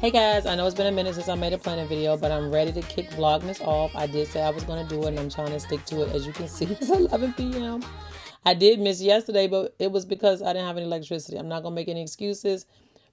Hey guys, I know it's been a minute since I made a planning video, but I'm ready to kick Vlogmas off. I did say I was going to do it, and I'm trying to stick to it. As you can see, it's 11 p.m. I did miss yesterday, but it was because I didn't have any electricity. I'm not going to make any excuses,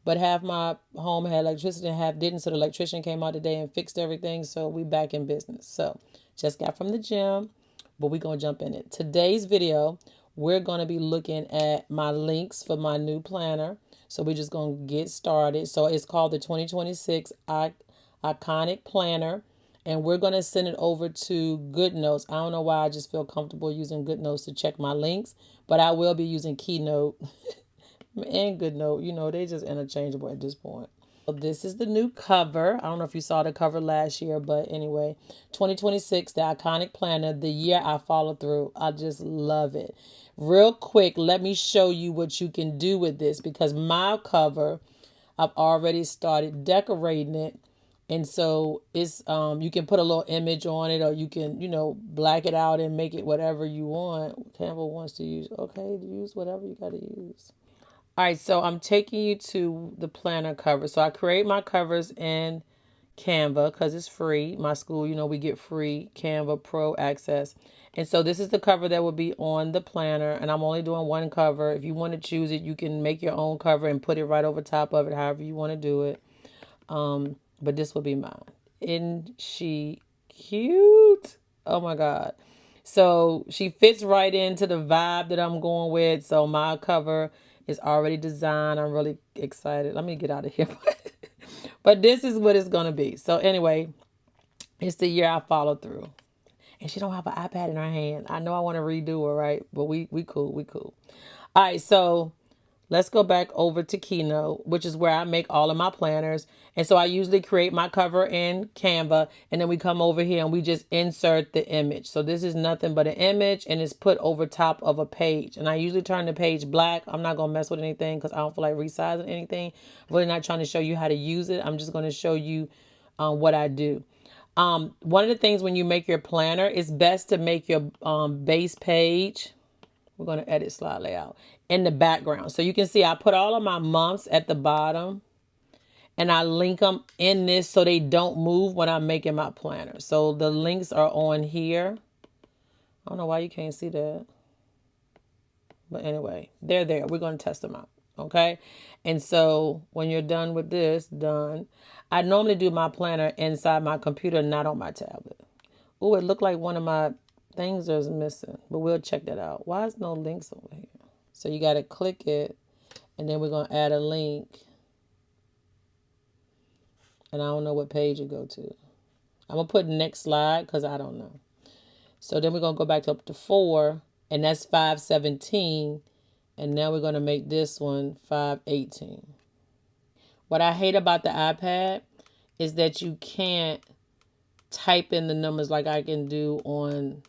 but half my home had electricity and half didn't, so the electrician came out today and fixed everything, so we back in business. So, just got from the gym, but we're going to jump in it. Today's video, we're going to be looking at my links for my new planner. So we're just going to get started. So it's called the 2026 Iconic Planner. And we're going to send it over to GoodNotes. I don't know why I just feel comfortable using GoodNotes to check my links. But I will be using Keynote and GoodNote. You know, they just interchangeable at this point. So this is the new cover. I don't know if you saw the cover last year, but anyway, 2026, the Iconic Planner, the year I followed through. I just love it. Real quick, let me show you what you can do with this, because my cover, I've already started decorating it. And so it's you can put a little image on it, or you can, black it out and make it whatever you want. Canva wants to use, okay, use whatever you got to use. All right, so I'm taking you to the planner cover. So I create my covers in Canva because it's free. My school, we get free Canva Pro access. And so this is the cover that will be on the planner, and I'm only doing one cover. If you want to choose it, you can make your own cover and put it right over top of it, however you want to do it. But this will be mine. Isn't she cute? Oh my God. So she fits right into the vibe that I'm going with. So my cover is already designed. I'm really excited. Let me get out of here. But this is what it's going to be. So anyway, it's the year I followed through. And she don't have an iPad in her hand. I know I want to redo her, right? But we cool. We cool. All right, so let's go back over to Keynote, which is where I make all of my planners. And so I usually create my cover in Canva, and then we come over here and we just insert the image. So this is nothing but an image, and it's put over top of a page. And I usually turn the page black. I'm not going to mess with anything because I don't feel like resizing anything. I'm really not trying to show you how to use it. I'm just going to show you what I do. One of the things when you make your planner, it's best to make your base page. We're going to edit slide layout in the background. So you can see I put all of my months at the bottom, and I link them in this so they don't move when I'm making my planner. So the links are on here. I don't know why you can't see that. But anyway, they're there. We're going to test them out. Okay. And so when you're done with this, I normally do my planner inside my computer, not on my tablet. Oh, it looked like one of my things is missing, but we'll check that out. Why is no links over here? So you got to click it, and then we're going to add a link. And I don't know what page you go to. I'm going to put next slide because I don't know. So then we're going to go back up to 4, and that's 517. And now we're going to make this one 518. What I hate about the iPad is that you can't type in the numbers like I can do on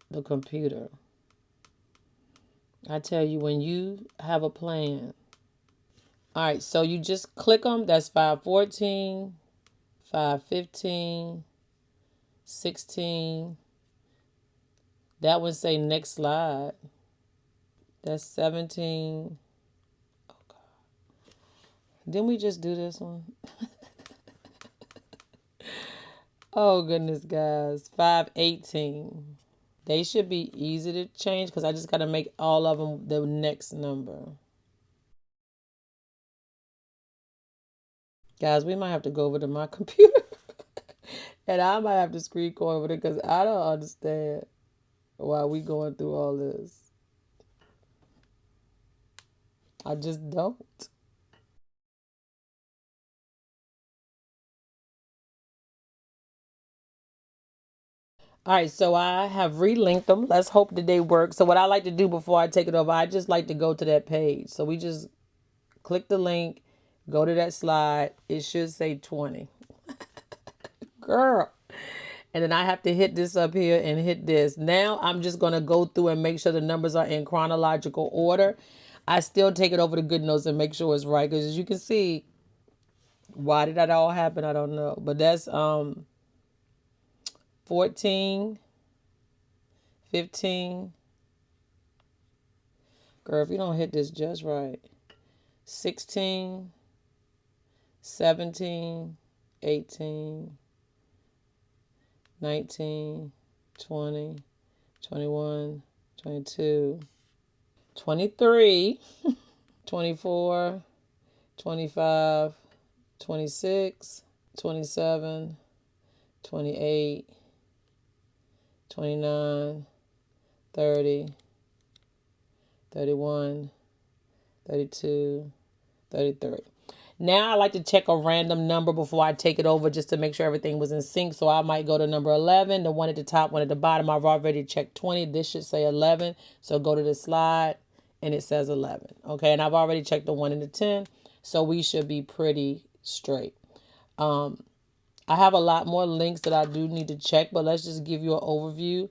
the computer. I tell you, when you have a plan. All right, so you just click them. That's 514, 515, 16. That one say next slide. That's 17. Oh, God. Didn't we just do this one? Oh, goodness, guys. 518. They should be easy to change because I just got to make all of them the next number. Guys, we might have to go over to my computer. And I might have to screen record over it because I don't understand why we going through all this. I just don't. All right, so I have relinked them. Let's hope that they work. So what I like to do before I take it over, I just like to go to that page. So we just click the link, go to that slide. It should say 20. Girl. And then I have to hit this up here and hit this. Now I'm just going to go through and make sure the numbers are in chronological order. I still take it over to GoodNotes and make sure it's right. Because as you can see, why did that all happen? I don't know. But that's 14, 15. Girl, if you don't hit this just right. 16, 17, 18, 19, 20, 21, 22, 23, 24, 25, 26, 27, 28, 29, 30, 31, 32, 33. Now I like to check a random number before I take it over just to make sure everything was in sync. So I might go to number 11, the one at the top, one at the bottom. I've already checked 20. This should say 11. So go to the slide and it says 11. Okay, and I've already checked the 1 and the 10. So we should be pretty straight. I have a lot more links that I do need to check, but let's just give you an overview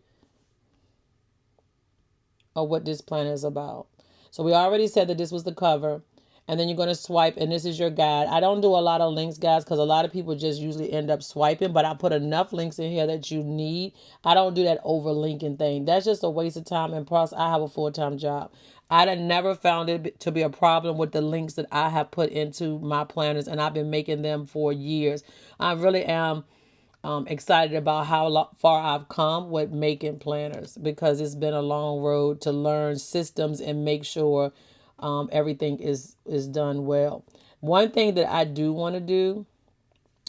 of what this planner is about. So we already said that this was the cover. And then you're going to swipe, and this is your guide. I don't do a lot of links, guys, because a lot of people just usually end up swiping, but I put enough links in here that you need. I don't do that over linking thing. That's just a waste of time, and plus, I have a full-time job. I have never found it to be a problem with the links that I have put into my planners, and I've been making them for years. I really am excited about how far I've come with making planners because it's been a long road to learn systems and make sure everything is done well. One thing that I do want to do,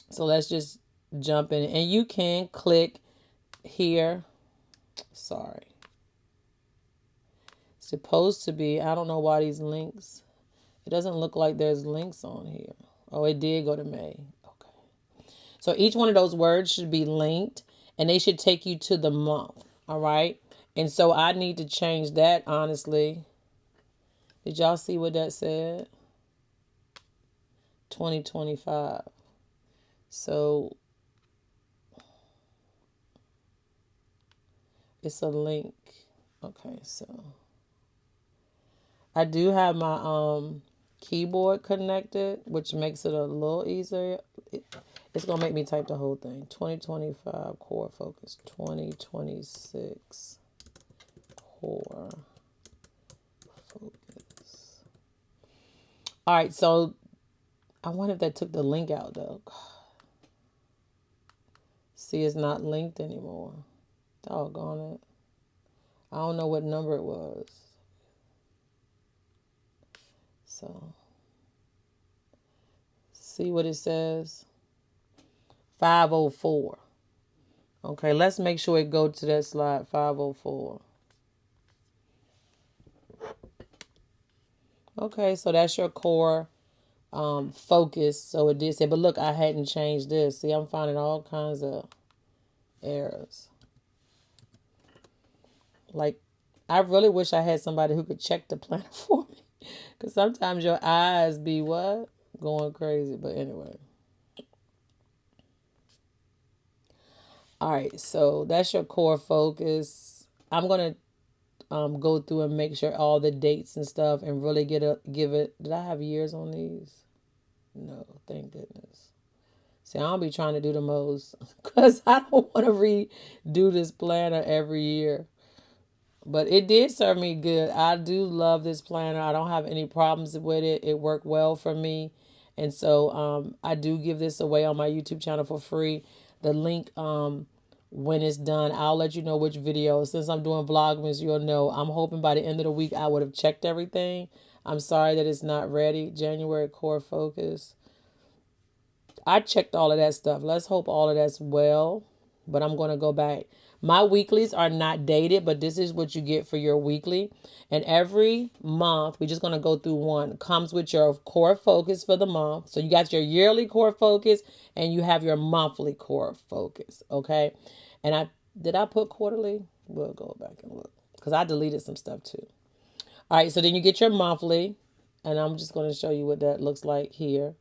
so let's just jump in, and you can click here. Sorry. Supposed to be, I don't know why these links, it doesn't look like there's links on here. Oh, it did go to May. Okay. So each one of those words should be linked and they should take you to the month. All right. And so I need to change that, honestly. Did y'all see what that said? 2025. So it's a link. Okay, so I do have my keyboard connected, which makes it a little easier. It's going to make me type the whole thing. 2025 core focus. 2026 core focus. All right, so I wonder if that took the link out, though. See, it's not linked anymore. Doggone it. I don't know what number it was. So, see what it says? 504. Okay, let's make sure it go to that slide, 504. Okay, so that's your core focus. So it did say, but look, I hadn't changed this. See, I'm finding all kinds of errors. Like, I really wish I had somebody who could check the planner for me. Because sometimes your eyes be what? Going crazy. But anyway. All right, so that's your core focus. I'm going to go through and make sure all the dates and stuff and really give it. Did I have years on these? No, thank goodness. See, I don't be trying to do the most because I don't want to redo this planner every year. But it did serve me good. I do love this planner. I don't have any problems with it. It worked well for me. And so I do give this away on my YouTube channel for free. The link, when it's done, I'll let you know which video. Since I'm doing Vlogmas, you'll know. I'm hoping by the end of the week I would have checked everything. I'm sorry that it's not ready. January core focus. I checked all of that stuff. Let's hope all of that's well. But I'm going to go back. My weeklies are not dated, but this is what you get for your weekly. And every month, we're just going to go through one. Comes with your core focus for the month. So you got your yearly core focus and you have your monthly core focus. Okay. And did I put quarterly? We'll go back and look because I deleted some stuff too. All right. So then you get your monthly. And I'm just going to show you what that looks like here.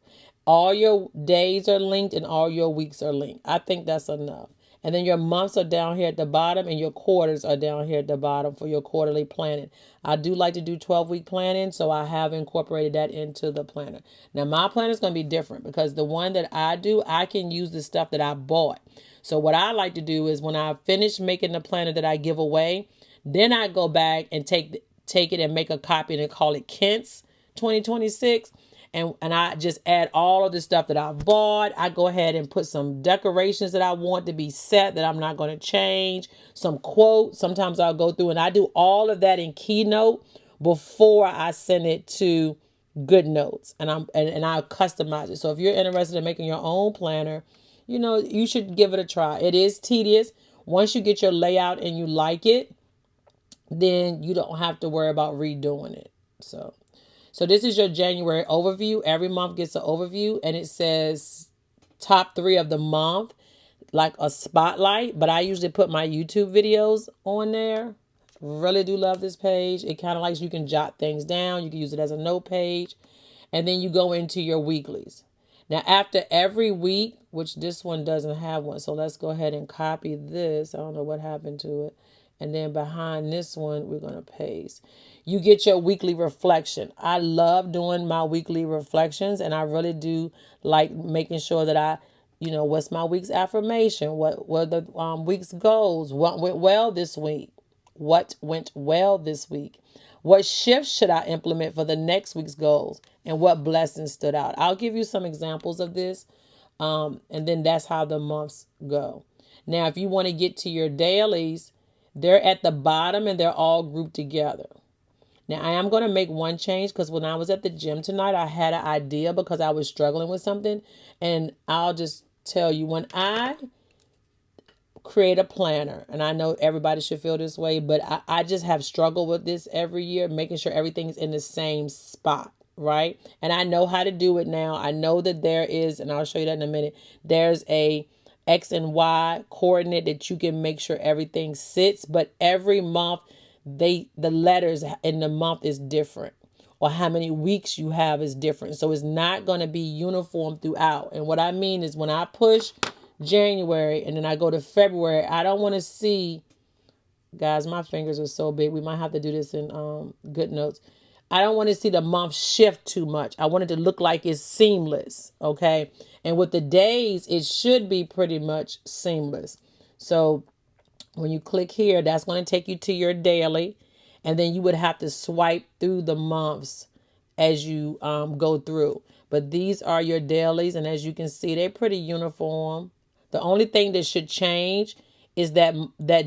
All your days are linked and all your weeks are linked. I think that's enough. And then your months are down here at the bottom and your quarters are down here at the bottom for your quarterly planning. I do like to do 12-week planning, so I have incorporated that into the planner. Now, my planner is going to be different because the one that I do, I can use the stuff that I bought. So what I like to do is when I finish making the planner that I give away, then I go back and take it and make a copy and call it Kent's 2026. and I just add all of the stuff that I bought. I go ahead and put some decorations that I want to be set that I'm not going to change, some quotes. Sometimes I'll go through and I do all of that in Keynote before I send it to Good Notes, and I customize it. So if you're interested in making your own planner, you should give it a try. It is tedious. Once you get your layout and you like it, then you don't have to worry about redoing it. So this is your January overview. Every month gets an overview, and it says top 3 of the month, like a spotlight. But I usually put my YouTube videos on there. Really do love this page. It kind of like you can jot things down. You can use it as a note page. And then you go into your weeklies. Now, after every week, which this one doesn't have one, so let's go ahead and copy this. I don't know what happened to it. And then behind this one, we're going to paste. You get your weekly reflection. I love doing my weekly reflections, and I really do like making sure that what's my week's affirmation? What were the week's goals? What went well this week? What went well this week? What shifts should I implement for the next week's goals? And what blessings stood out? I'll give you some examples of this. And then that's how the months go. Now, if you want to get to your dailies, they're at the bottom and they're all grouped together. Now, I am going to make one change because when I was at the gym tonight, I had an idea because I was struggling with something. And I'll just tell you, when I create a planner, and I know everybody should feel this way, but I just have struggled with this every year, making sure everything's in the same spot, right? And I know how to do it now. I know that there is, and I'll show you that in a minute, there's a X and Y coordinate that you can make sure everything sits, but every month the letters in the month is different, or how many weeks you have is different. So it's not going to be uniform throughout. And what I mean is when I push January and then I go to February, I don't want to see, guys, my fingers are so big, we might have to do this in Good Notes. I don't want to see the month shift too much. I want it to look like it's seamless, okay? And with the days, it should be pretty much seamless. So when you click here, that's going to take you to your daily, and then you would have to swipe through the months as you go through. But these are your dailies, and as you can see, they're pretty uniform. The only thing that should change is that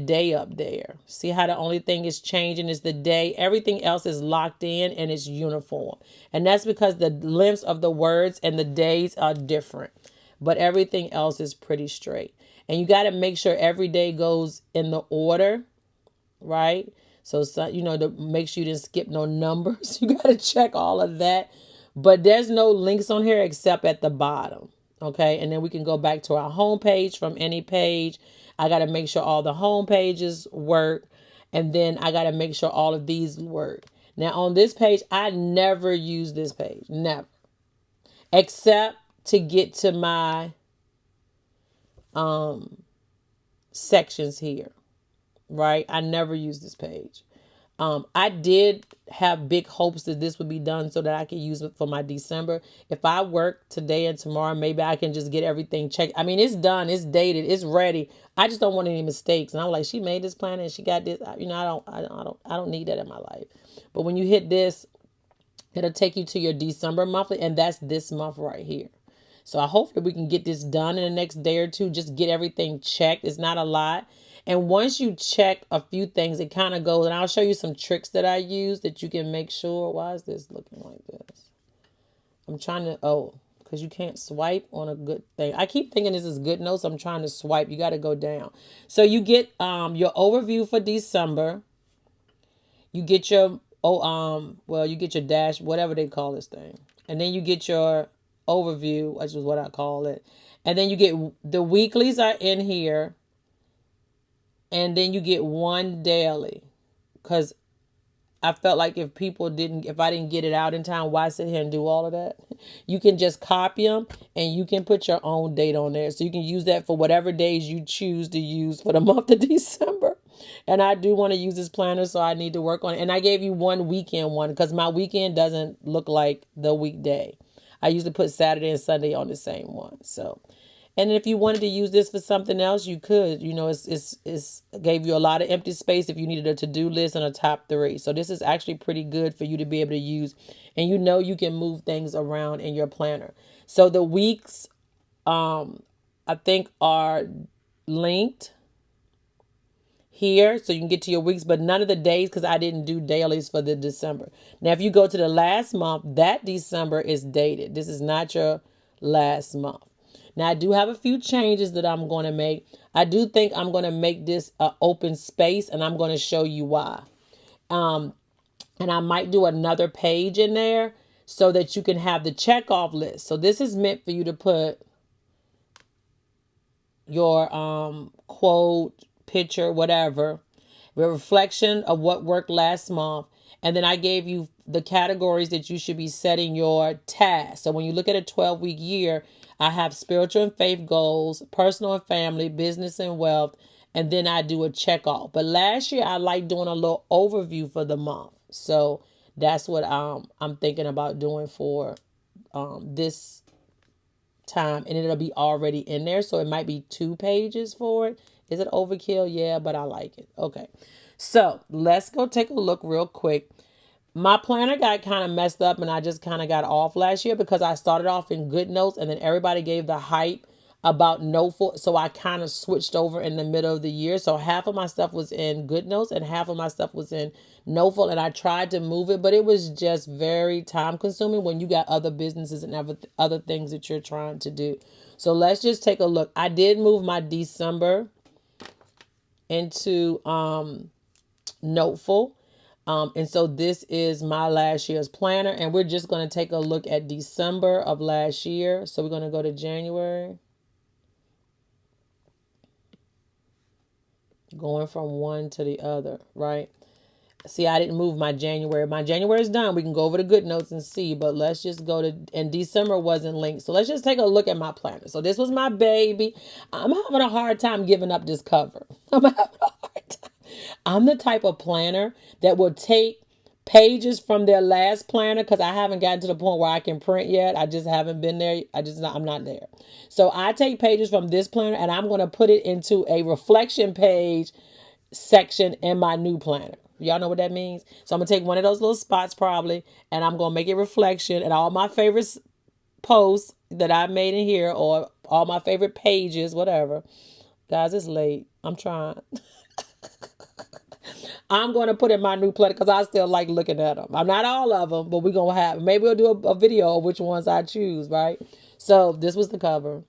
day up there. See how the only thing is changing is the day. Everything else is locked in and it's uniform. And that's because the lengths of the words and the days are different. But everything else is pretty straight. And you got to make sure every day goes in the order, right? So to make sure you didn't skip no numbers. You got to check all of that. But there's no links on here except at the bottom. Okay, and then we can go back to our home page from any page. I got to make sure all the home pages work. And then I got to make sure all of these work. Now on this page, I never use this page. Never. Except to get to my sections here. Right? I never use this page. I did have big hopes that this would be done so that I could use it for my December. If I work today and tomorrow, maybe I can just get everything checked. I mean, it's done, it's dated, it's ready. I just don't want any mistakes. And I'm like, she made this plan and she got this. I don't need that in my life. But when you hit this, it'll take you to your December monthly, and that's this month right here. So I hope that we can get this done in the next day or two. Just get everything checked. It's not a lot. And once you check a few things, it kind of goes, and I'll show you some tricks that I use that you can make sure. Why is this looking like this? I'm trying to, because you can't swipe on a good thing. I keep thinking this is Good Notes. I'm trying to swipe. You got to go down. So you get your overview for December. You get your, you get your dash, whatever they call this thing. And then you get your overview, which is what I call it. And then you get the weeklies are in here. And then you get one daily, because I felt like if I didn't get it out in time, why sit here and do all of that? You can just copy them and you can put your own date on there. So you can use that for whatever days you choose to use for the month of December. And I do want to use this planner, so I need to work on it. And I gave you one weekend one because my weekend doesn't look like the weekday. I usually put Saturday and Sunday on the same one. So And if you wanted to use this for something else, you could. You know, it's gave you a lot of empty space if you needed a to-do list and a top three. So this is actually pretty good for you to be able to use. And you know you can move things around in your planner. So the weeks I think are linked here so you can get to your weeks, but none of the days because I didn't do dailies for the December. Now if you go to the last month, that December is dated. This is not your last month. Now I do have a few changes that I'm going to make. I do think I'm going to make this an open space, and I'm going to show you why. And I might do another page in there so that you can have the check off list. So this is meant for you to put your quote, picture, whatever, the reflection of what worked last month. And then I gave you the categories that you should be setting your tasks. So when you look at a 12-week year, I have spiritual and faith goals, personal and family, business and wealth, and then I do a check off. But last year I liked doing a little overview for the month. So that's what I'm thinking about doing for this time, and it'll be already in there, so it might be 2 pages for it. Is it overkill? Yeah, but I like it. Okay, so let's go take a look real quick. My planner got kind of messed up, and I just kind of got off last year because I started off in Good Notes, and then everybody gave the hype about Noteful, so I kind of switched over in the middle of the year. So half of my stuff was in Good Notes and half of my stuff was in Noteful, and I tried to move it, but it was just very time consuming when you got other businesses and other things that you're trying to do. So let's just take a look. I did move my December into Noteful. And so this is my last year's planner, and we're just going to take a look at December of last year. So we're going to go to January, going from one to the other, right? See, I didn't move my January. My January is done. We can go over the Good Notes and see, but let's just go to, and December wasn't linked. So let's just take a look at my planner. So this was my baby. I'm having a hard time giving up this cover. I'm having a hard time. I'm the type of planner that will take pages from their last planner because I haven't gotten to the point where I can print yet. I just haven't been there. I'm not there. So I take pages from this planner and I'm going to put it into a reflection page section in my new planner. Y'all know what that means? So I'm going to take one of those little spots probably, and I'm going to make it reflection, and all my favorite posts that I made in here, or all my favorite pages, whatever. Guys, it's late. I'm trying. I'm going to put in my new planner because I still like looking at them. I'm not all of them, but we're going to have, maybe we'll do a video of which ones I choose, right? So this was the cover.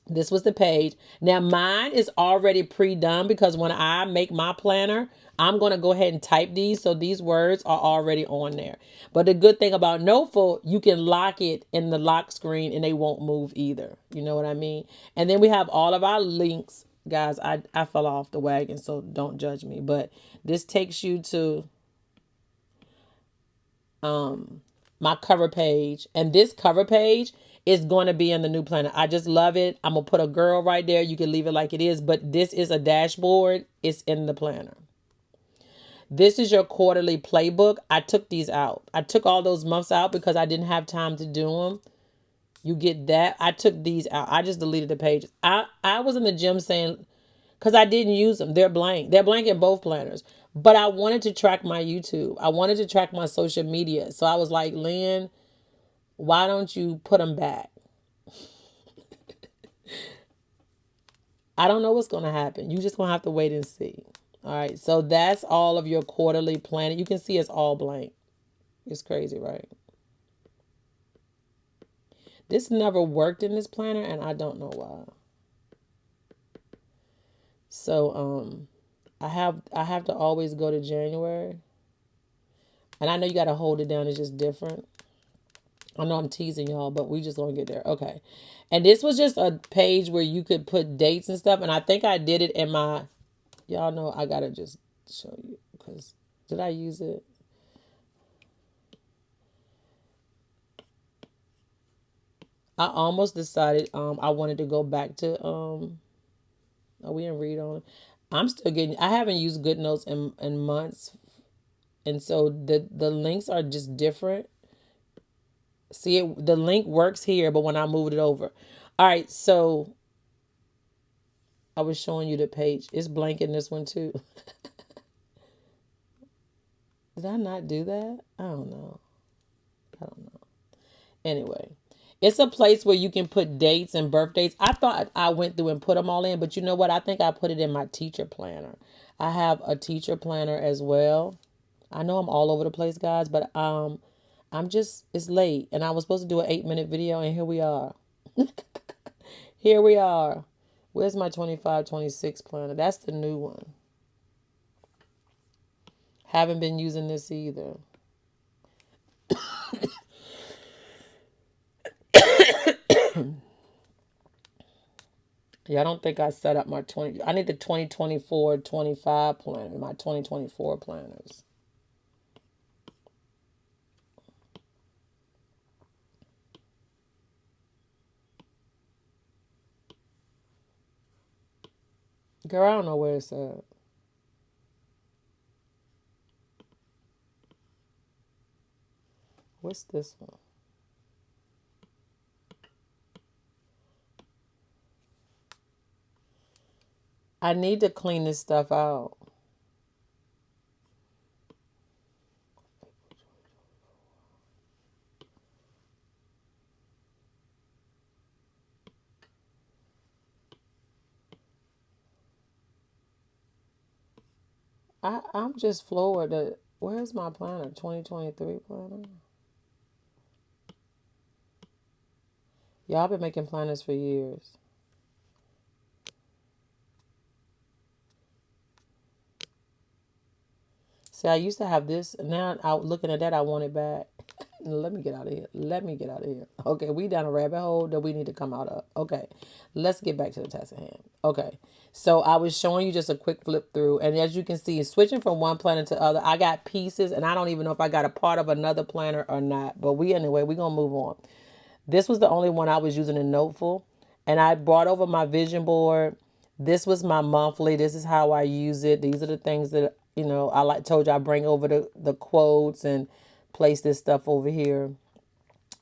This was the page. Now mine is already pre-done because when I make my planner, I'm going to go ahead and type these. So these words are already on there. But the good thing about Noteful, you can lock it in the lock screen and they won't move either. You know what I mean? And then we have all of our links. Guys, I fell off the wagon, so don't judge me. But this takes you to my cover page. And this cover page is going to be in the new planner. I just love it. I'm going to put a girl right there. You can leave it like it is, but this is a dashboard. It's in the planner. This is your quarterly playbook. I took these out. I took all those months out because I didn't have time to do them. You get that. I took these out. I just deleted the pages. I was in the gym saying, because I didn't use them. They're blank. They're blank in both planners. But I wanted to track my YouTube. I wanted to track my social media. So I was like, Lynn, why don't you put them back? I don't know what's going to happen. You just going to have to wait and see. All right. So that's all of your quarterly planning. You can see it's all blank. It's crazy, right? This never worked in this planner, and I don't know why. So I have to always go to January. And I know you got to hold it down. It's just different. I know I'm teasing y'all, but we just gonna get there. Okay. And this was just a page where you could put dates and stuff. And I think I did it in my, y'all know I gotta just show you because did I use it? I almost decided I wanted to go back to are we in read on? I'm still getting, I haven't used Good Notes in months. And so the links are just different. See it, the link works here, but when I moved it over. All right, so I was showing you the page. It's blank in this one too. Did I not do that? I don't know. I don't know. Anyway, it's a place where you can put dates and birth dates. I thought I went through and put them all in, but you know what? I think I put it in my teacher planner. I have a teacher planner as well. I know I'm all over the place, guys, but I'm just it's late and I was supposed to do an 8-minute video and here we are. Here we are. Where's my 25-26 planner? That's the new one. Haven't been using this either. Yeah, I don't think I set up my 20. I need the 2024-25 planner, my 2024 planners. Girl, I don't know where it's at. What's this one? I need to clean this stuff out. I'm just floored that where's my planner? 2023 planner? Y'all been making planners for years. See, I used to have this. Now, out looking at that, I want it back. Let me get out of here. Let me get out of here. Okay, we down a rabbit hole that we need to come out of. Okay, let's get back to the task at hand. Okay, so I was showing you just a quick flip through, and as you can see, switching from one planner to other, I got pieces, and I don't even know if I got a part of another planner or not. But we're gonna move on. This was the only one I was using in Noteful, and I brought over my vision board. This was my monthly. This is how I use it. These are the things that I like told you I bring over the quotes and place this stuff over here.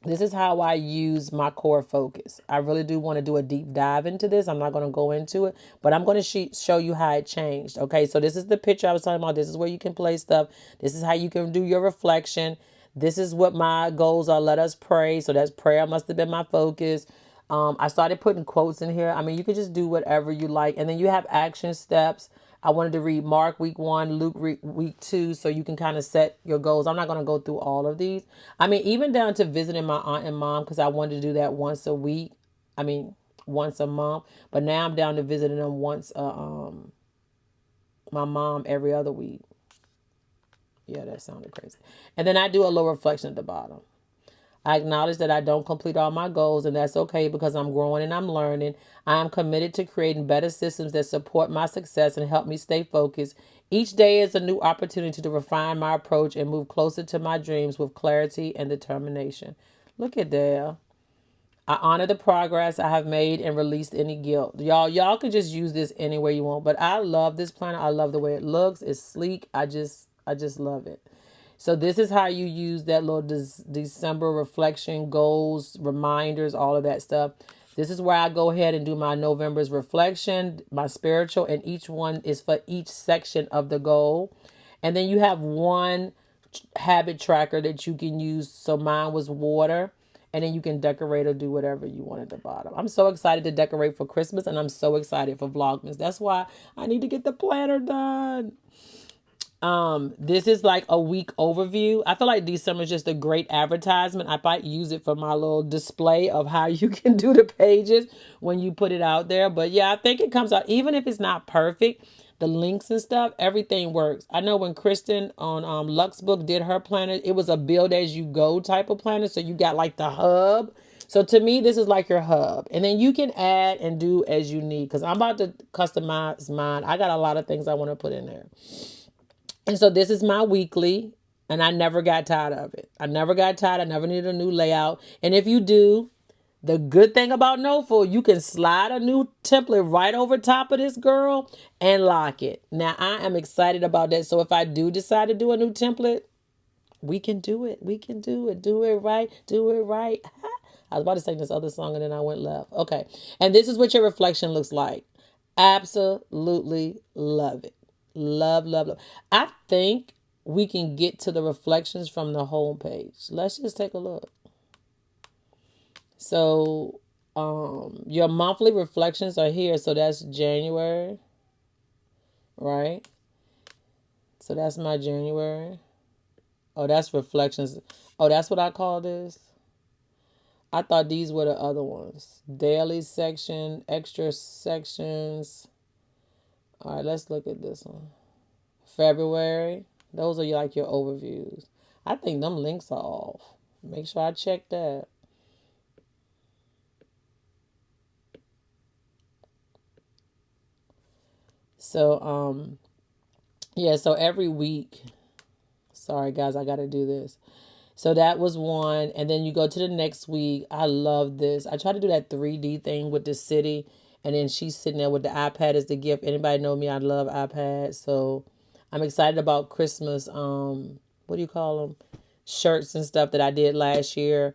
This is how I use my core focus. I really do want to do a deep dive into this. I'm not going to go into it, but I'm going to show you how it changed. Okay, so this is the picture I was talking about. This is where you can place stuff. This is how you can do your reflection. This is what my goals are. Let us pray. So that's prayer must have been my focus. I started putting quotes in here. I mean, you could just do whatever you like. And then you have action steps. I wanted to read Mark week 1, Luke week 2, so you can kind of set your goals. I'm not going to go through all of these. I mean, even down to visiting my aunt and mom, because I wanted to do that once a week. I mean, once a month. But now I'm down to visiting them once, my mom every other week. Yeah, that sounded crazy. And then I do a little reflection at the bottom. I acknowledge that I don't complete all my goals, and that's okay because I'm growing and I'm learning. I am committed to creating better systems that support my success and help me stay focused. Each day is a new opportunity to refine my approach and move closer to my dreams with clarity and determination. Look at that. I honor the progress I have made and release any guilt. Y'all can just use this anywhere you want, but I love this planner. I love the way it looks. It's sleek. I just love it. So this is how you use that little December reflection, goals, reminders, all of that stuff. This is where I go ahead and do my November's reflection, my spiritual, and each one is for each section of the goal. And then you have one habit tracker that you can use. So mine was water. And then you can decorate or do whatever you want at the bottom. I'm so excited to decorate for Christmas, and I'm so excited for Vlogmas. That's why I need to get the planner done. This is like a week overview. I feel like December is just a great advertisement. I might use it for my little display of how you can do the pages when you put it out there. But yeah, I think it comes out, even if it's not perfect, the links and stuff, everything works. I know when Kristen on Luxbook did her planner, it was a build as you go type of planner. So you got like the hub. So to me, this is like your hub. And then you can add and do as you need, because I'm about to customize mine. I got a lot of things I want to put in there. And so this is my weekly, and I never got tired of it. I never got tired. I never needed a new layout. And if you do, the good thing about Noteful, you can slide a new template right over top of this girl and lock it. Now, I am excited about that. So if I do decide to do a new template, we can do it. We can do it. Do it right. Do it right. I was about to sing this other song and then I went left. Okay. And this is what your reflection looks like. Absolutely love it. Love, love, love. I think we can get to the reflections from the home page. Let's just take a look. So, your monthly reflections are here. So that's January, right? So that's my January. Oh, that's reflections. Oh, that's what I call this. I thought these were the other ones. Daily section, extra sections. All right, let's look at this one. February. Those are like your overviews. I think them links are off. Make sure I check that. So, yeah, so every week, sorry guys, I got to do this. So that was one. And then you go to the next week. I love this. I try to do that 3D thing with the city. And then she's sitting there with the iPad as the gift. Anybody know me? I love iPads. So I'm excited about Christmas. What do you call them? Shirts and stuff that I did last year.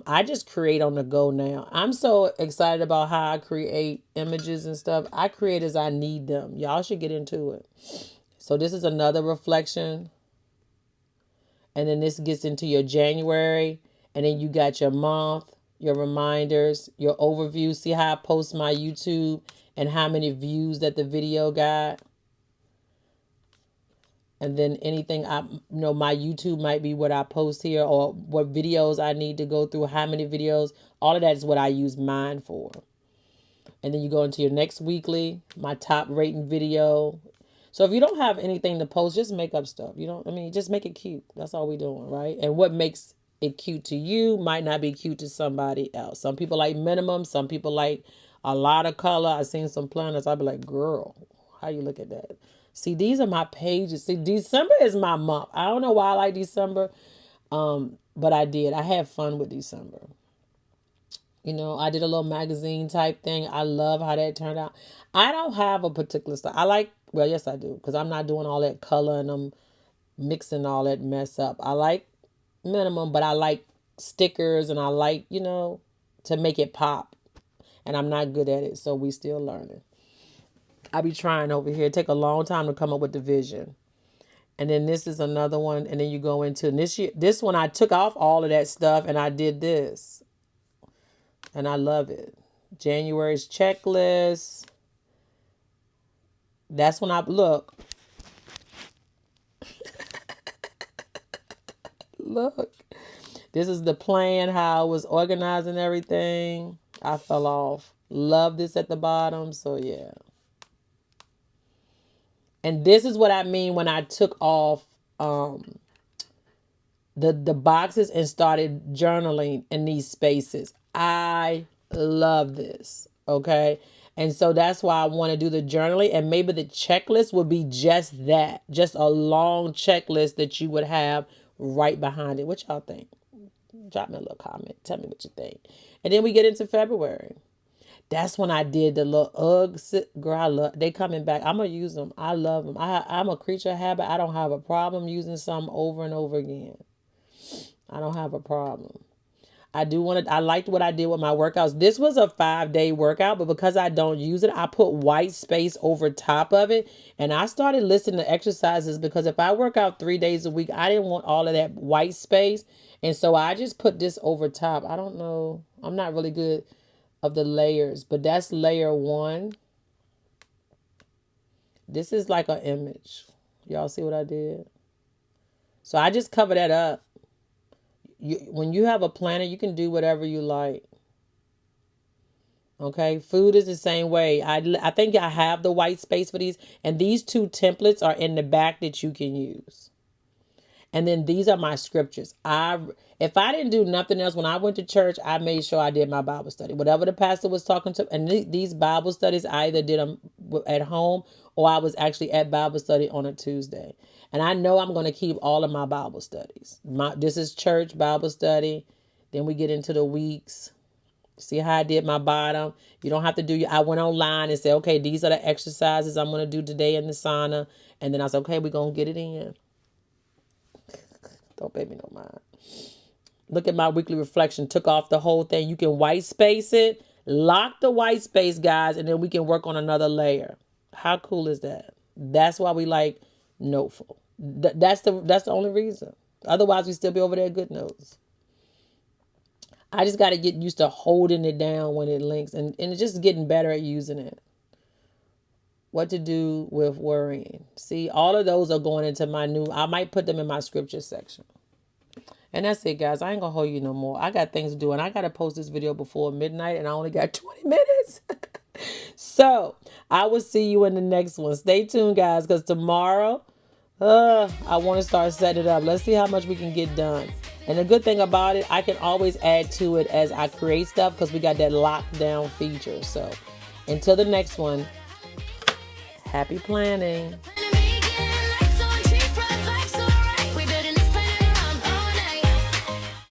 I just create on the go now. I'm so excited about how I create images and stuff. I create as I need them. Y'all should get into it. So this is another reflection. And then this gets into your January. And then you got your month, your reminders, your overview. See how I post my YouTube and how many views that the video got. And then anything my YouTube might be what I post here or what videos I need to go through, how many videos. All of that is what I use mine for. And then you go into your next weekly, my top rating video. So if you don't have anything to post, just make up stuff. Just make it cute. That's all we're doing, right? And what makes it cute to you might not be cute to somebody else. Some people like minimum. Some people like a lot of color. I've seen some planners. I'd be like, girl, how you look at that? See, these are my pages. See, December is my month. I don't know why I like December, but I did. I had fun with December. I did a little magazine type thing. I love how that turned out. I don't have a particular style. Well, yes, I do, because I'm not doing all that color and I'm mixing all that mess up. I like minimum, but I like stickers and I like, to make it pop. And I'm not good at it, so we still learning. I be trying over here. It take a long time to come up with the vision. And then this is another one. And then you go into this one. I took off all of that stuff and I did this. And I love it. January's checklist. That's when I look. Look. This is the plan, how I was organizing everything. I fell off. Love this at the bottom. So yeah. And this is what I mean when I took off the boxes and started journaling in these spaces. I love this. Okay. And so that's why I want to do the journaling. And maybe the checklist would be just that. Just a long checklist that you would have right behind it. What y'all think? Drop me a little comment. Tell me what you think. And then we get into February. That's when I did the little Uggs. Girl, I love, they coming back. I'm going to use them. I love them. I'm a creature of habit. I don't have a problem using some over and over again. I don't have a problem. I liked what I did with my workouts. This was a 5-day workout, but because I don't use it, I put white space over top of it. And I started listening to exercises because if I work out 3 days a week, I didn't want all of that white space. And so I just put this over top. I don't know. I'm not really good of the layers, but that's layer 1. This is like an image. Y'all see what I did? So I just cover that up. When you have a planner, you can do whatever you like. Okay, food is the same way. I think I have the white space for these, and these 2 templates are in the back that you can use. And then these are my scriptures. If I didn't do nothing else, when I went to church, I made sure I did my Bible study. Whatever the pastor was talking to, and these Bible studies, I either did them at home or I was actually at Bible study on a Tuesday. And I know I'm going to keep all of my Bible studies. This is church Bible study. Then we get into the weeks. See how I did my bottom? You don't have to do I went online and said, okay, these are the exercises I'm going to do today in the sauna. And then I said, okay, we're going to get it in. Don't pay me no mind. Look at my weekly reflection. Took off the whole thing. You can white space it. Lock the white space, guys, and then we can work on another layer. How cool is that? That's why we like Noteful. That's the only reason. Otherwise, we still be over there at Good Notes. I just got to get used to holding it down when it links, and it's just getting better at using it. What to do with worrying. See, all of those are going into my new, I might put them in my scripture section. And that's it, guys. I ain't going to hold you no more. I got things to do, and I got to post this video before midnight, and I only got 20 minutes. So, I will see you in the next one. Stay tuned, guys, because tomorrow, I want to start setting it up. Let's see how much we can get done. And the good thing about it, I can always add to it as I create stuff because we got that lockdown feature. So, until the next one, happy planning.